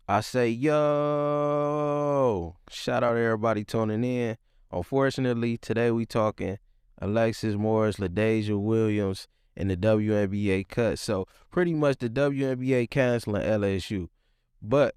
I say, yo, shout out to everybody tuning in. Unfortunately, today we talking Alexis Morris, LaDasia Williams, and the WNBA cut. So pretty much the WNBA canceling LSU. But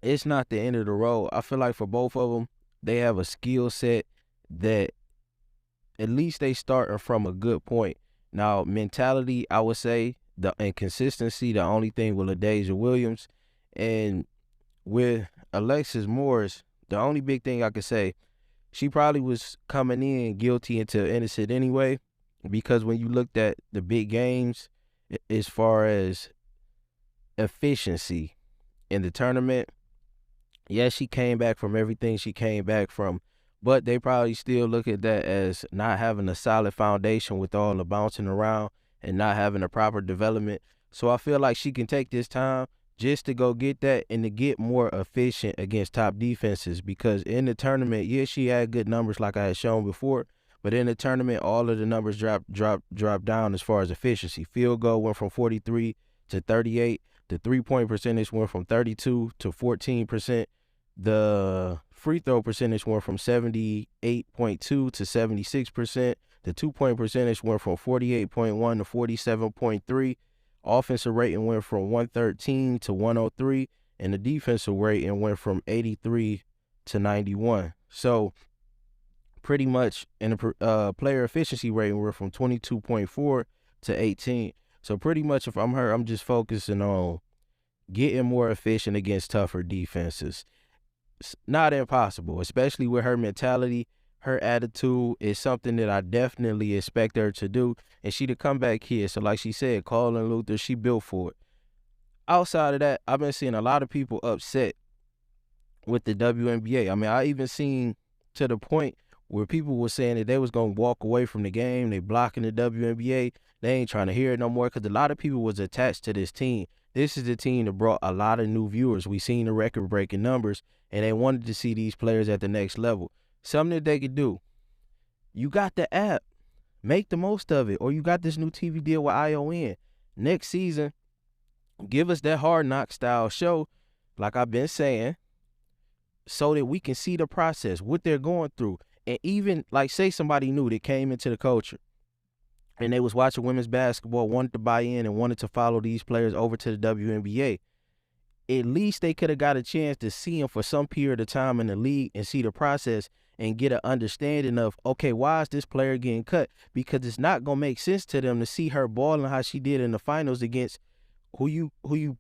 it's not the end of the road. I feel like for both of them, they have a skill set that at least they starting from a good point. Now, mentality, I would say, the inconsistency, the only thing with LaDasia Williams. And with Alexis Morris, the only big thing I could say, she probably was coming in guilty until innocent anyway, because when you looked at the big games, as far as efficiency in the tournament, yes, she came back from everything she came back from, but they probably still look at that as not having a solid foundation with all the bouncing around and not having a proper development. So I feel like she can take this time just to go get that and to get more efficient against top defenses, because in the tournament, yeah, she had good numbers like I had shown before, but in the tournament, all of the numbers dropped down as far as efficiency. Field goal went from 43 to 38. The three-point percentage went from 32 to 14%. The free throw percentage went from 78.2 to 76%. The two-point percentage went from 48.1 to 47.3. Offensive rating went from 113 to 103. And the defensive rating went from 83 to 91. So pretty much, and the player efficiency rating went from 22.4 to 18. So pretty much if I'm her, I'm just focusing on getting more efficient against tougher defenses. It's not impossible, especially with her mentality. Her attitude is something that I definitely expect her to do, and she the comeback kid. So like she said, Colin Luther, she built for it. Outside of that, I've been seeing a lot of people upset with the WNBA. I mean, I even seen to the point where people were saying that they was going to walk away from the game. They blocking the WNBA. They ain't trying to hear it no more, because a lot of people was attached to this team. This is the team that brought a lot of new viewers. We seen the record-breaking numbers, and they wanted to see these players at the next level. Something that they could do. You got the app. Make the most of it. Or you got this new TV deal with ION. Next season, give us that Hard Knock style show, like I've been saying, so that we can see the process, what they're going through. And even, like, say somebody new that came into the culture and they was watching women's basketball, wanted to buy in and wanted to follow these players over to the WNBA. At least they could have got a chance to see them for some period of time in the league and see the process and get an understanding of, okay, why is this player getting cut? Because it's not going to make sense to them to see her balling how she did in the finals against who you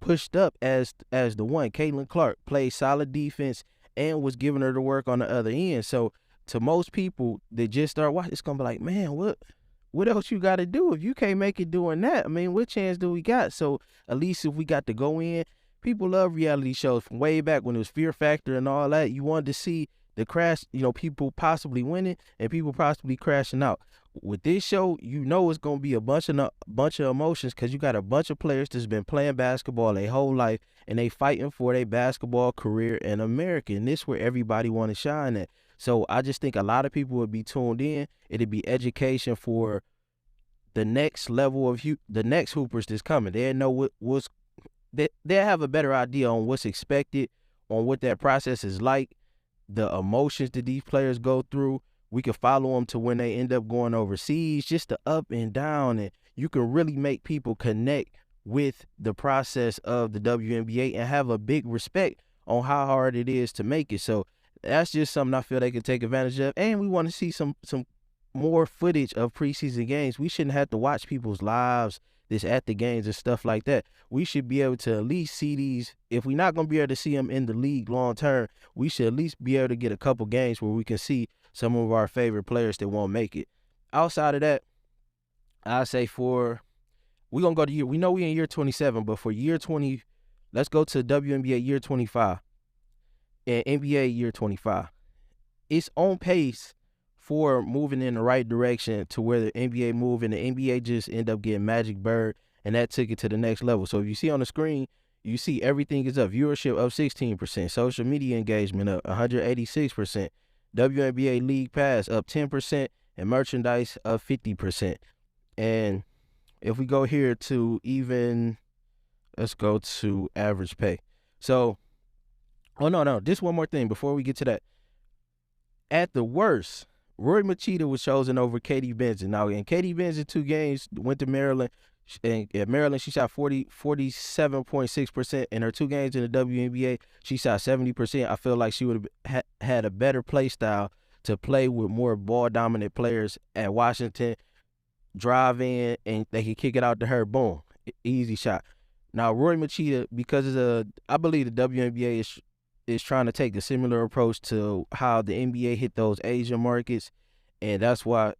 pushed up as the one. Caitlin Clark played solid defense and was giving her the work on the other end. So to most people that just start watching, it's gonna be like, man, what else you got to do if you can't make it doing that? I mean, what chance do we got? So at least if we got to go in, people love reality shows from way back when it was Fear Factor and all that. You wanted to see the crash, people possibly winning and people possibly crashing out. With this show, it's gonna be a bunch of emotions, because you got a bunch of players that's been playing basketball their whole life and they fighting for their basketball career in America. And this is where everybody want to shine at. So I just think a lot of people would be tuned in. It'd be education for the next level of the next hoopers that's coming. They know they have a better idea on what's expected, on what that process is like, the emotions that these players go through. We can follow them to when they end up going overseas, just the up and down, and you can really make people connect with the process of the WNBA and have a big respect on how hard it is to make it. So that's just something I feel they can take advantage of. And we want to see some more footage of preseason games. We shouldn't have to watch people's lives that's at the games and stuff like that. We should be able to at least see these. If we're not going to be able to see them in the league long term, we should at least be able to get a couple games where we can see some of our favorite players that won't make it. Outside of that, I say we're going to go to we know we're in year 27, but for year 20, let's go to WNBA year 25 and NBA year 25. It's on pace for moving in the right direction to where the NBA moved, and the NBA just end up getting Magic Bird, and that took it to the next level. So if you see on the screen, you see everything is up. Viewership up 16%, social media engagement up 186%, WNBA League Pass up 10%, and merchandise up 50%. And if we go here to let's go to average pay. So, oh no, just one more thing before we get to that. At the worst, Roy Machida was chosen over Katie Benson. Now, in Katie Benson 2 games, went to Maryland. And at Maryland, she shot 47.6%. In her 2 games in the WNBA, she shot 70%. I feel like she would have had a better play style to play with more ball-dominant players at Washington. Drive in, and they can kick it out to her. Boom. Easy shot. Now, Roy Machida, because I believe the WNBA is trying to take a similar approach to how the NBA hit those Asian markets, and that's why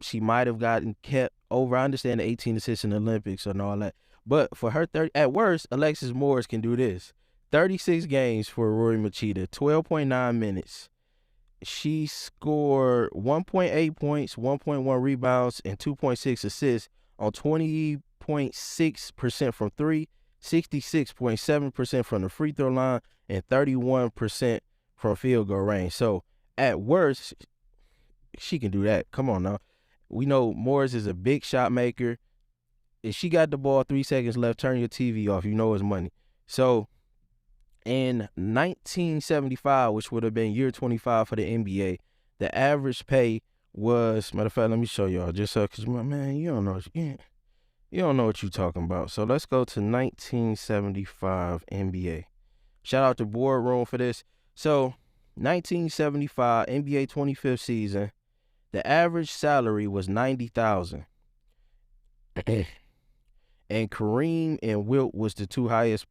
she might have gotten kept over. I understand the 18 assists in the Olympics and all that, but for her, at worst, Alexis Morris can do this. 36 games for Roy Machida, 12.9 minutes. She scored 1.8 points, 1.1 rebounds, and 2.6 assists on 20.6% from 3, 66.7% from the free throw line, and 31% from field goal range. So at worst, she can do that. Come on now. We know Morris is a big shot maker. If she got the ball 3 seconds left, turn your TV off. You know it's money. So in 1975, which would have been year 25 for the NBA, the average pay was, matter of fact, let me show y'all just so, because, man, you don't know what you're talking about. So let's go to 1975 NBA. Shout out to Boardroom for this. So 1975 NBA 25th season, the average salary was $90,000. And Kareem and Wilt was the 2 highest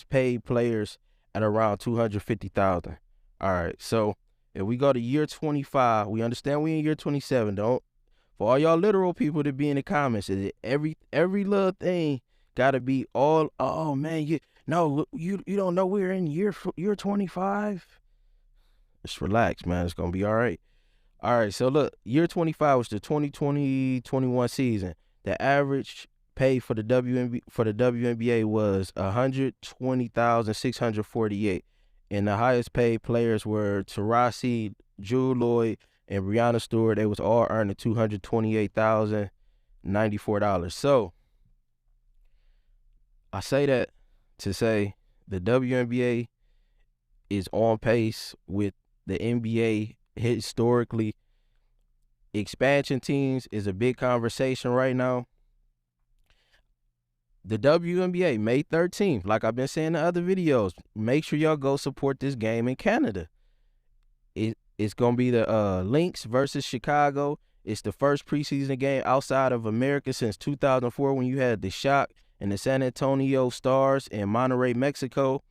paid players at around $250,000. All right, so if we go to year 25, we understand we in year 27. For all y'all literal people to be in the comments, every little thing gotta be all. Oh man, you don't know we're in year 25. Just relax, man. It's gonna be all right. All right, so look, year 25 was the 2020-21 season. The average pay for the WNBA was $120,648, and the highest paid players were Taurasi, Jewel Lloyd, and Breanna Stewart. They was all earning $228,094. So I say that to say the WNBA is on pace with the NBA historically. Expansion teams is a big conversation right now. The WNBA, May 13th, like I've been saying in other videos, make sure y'all go support this game in Canada. It's going to be the Lynx versus Chicago. It's the first preseason game outside of America since 2004 when you had the Shock and the San Antonio Stars in Monterrey, Mexico,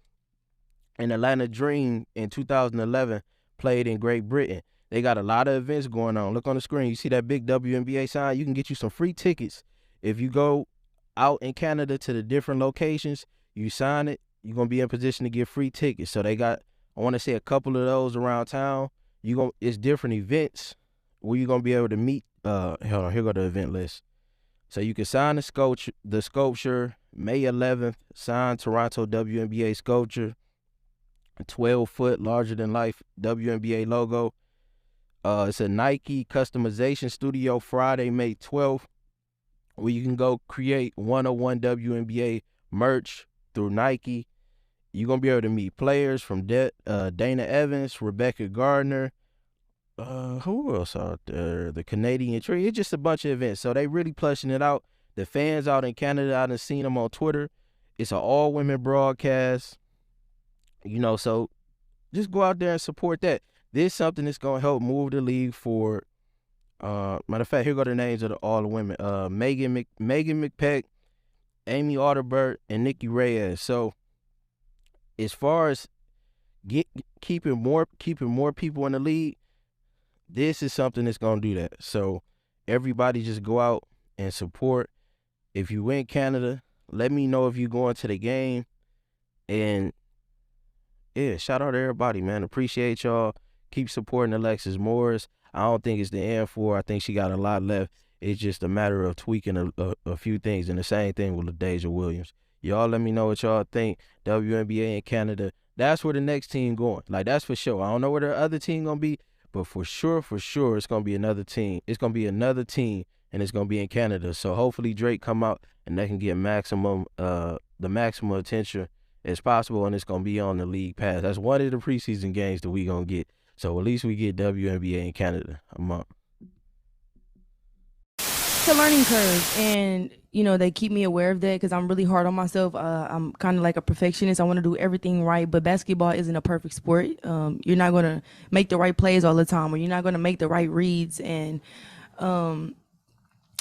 and Atlanta Dream in 2011 played in Great Britain. They got a lot of events going on. Look on the screen. You see that big WNBA sign? You can get you some free tickets. If you go out in Canada to the different locations, you sign it, you're going to be in position to get free tickets. So they got, I want to say, a couple of those around town. It's different events where you're going to be able to meet. Hold on, here go the event list. So you can sign the sculpture, May 11th, sign Toronto WNBA sculpture, 12-foot larger-than-life WNBA logo. It's a Nike customization studio Friday, May 12th, where you can go create 101 WNBA merch through Nike. You're going to be able to meet players from Dana Evans, Rebecca Gardner, who else out there? The Canadian Tree. It's just a bunch of events. So they really plushing it out. The fans out in Canada, I done seen them on Twitter. It's an all-women broadcast. So just go out there and support that. This is something that's going to help move the league forward. Matter of fact, here go the names of all the women. Megan McPeck, Amy Audibert, and Nikki Reyes. So as far as keeping more people in the league, this is something that's going to do that. So everybody just go out and support. If you in Canada, let me know if you going to the game. And yeah, shout out to everybody, man. Appreciate y'all. Keep supporting Alexis Morris. I don't think it's the end for her. I think she got a lot left. It's just a matter of tweaking a few things, and the same thing with LaDasia Williams. Y'all let me know what y'all think. WNBA in Canada, that's where the next team going. Like, that's for sure. I don't know where the other team going to be, but for sure, it's going to be another team. It's going to be another team, and it's going to be in Canada. So hopefully Drake come out, and they can get the maximum attention as possible, and it's gonna be on the league pass. That's one of the preseason games that we gonna get. So at least we get WNBA in Canada a month. It's a learning curve, and they keep me aware of that because I'm really hard on myself. I'm kind of like a perfectionist. I want to do everything right, but basketball isn't a perfect sport. You're not going to make the right plays all the time, or you're not going to make the right reads. And I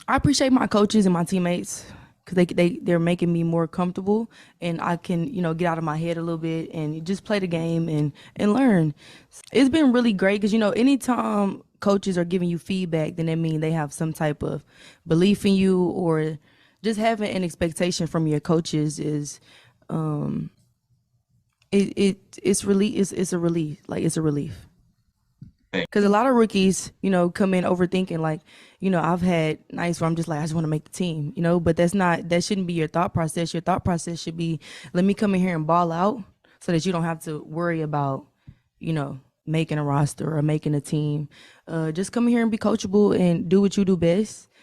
appreciate my coaches and my teammates because they're making me more comfortable, and I can get out of my head a little bit and just play the game and learn. It's been really great because anytime coaches are giving you feedback, then that means they have some type of belief in you, or just having an expectation from your coaches is it's really it's a relief. Like, it's a relief. Because a lot of rookies, come in overthinking. Like, I've had nights where I'm just like, I just want to make the team, but that shouldn't be your thought process. Your thought process should be, let me come in here and ball out so that you don't have to worry about, making a roster or making a team. Just come in here and be coachable and do what you do best.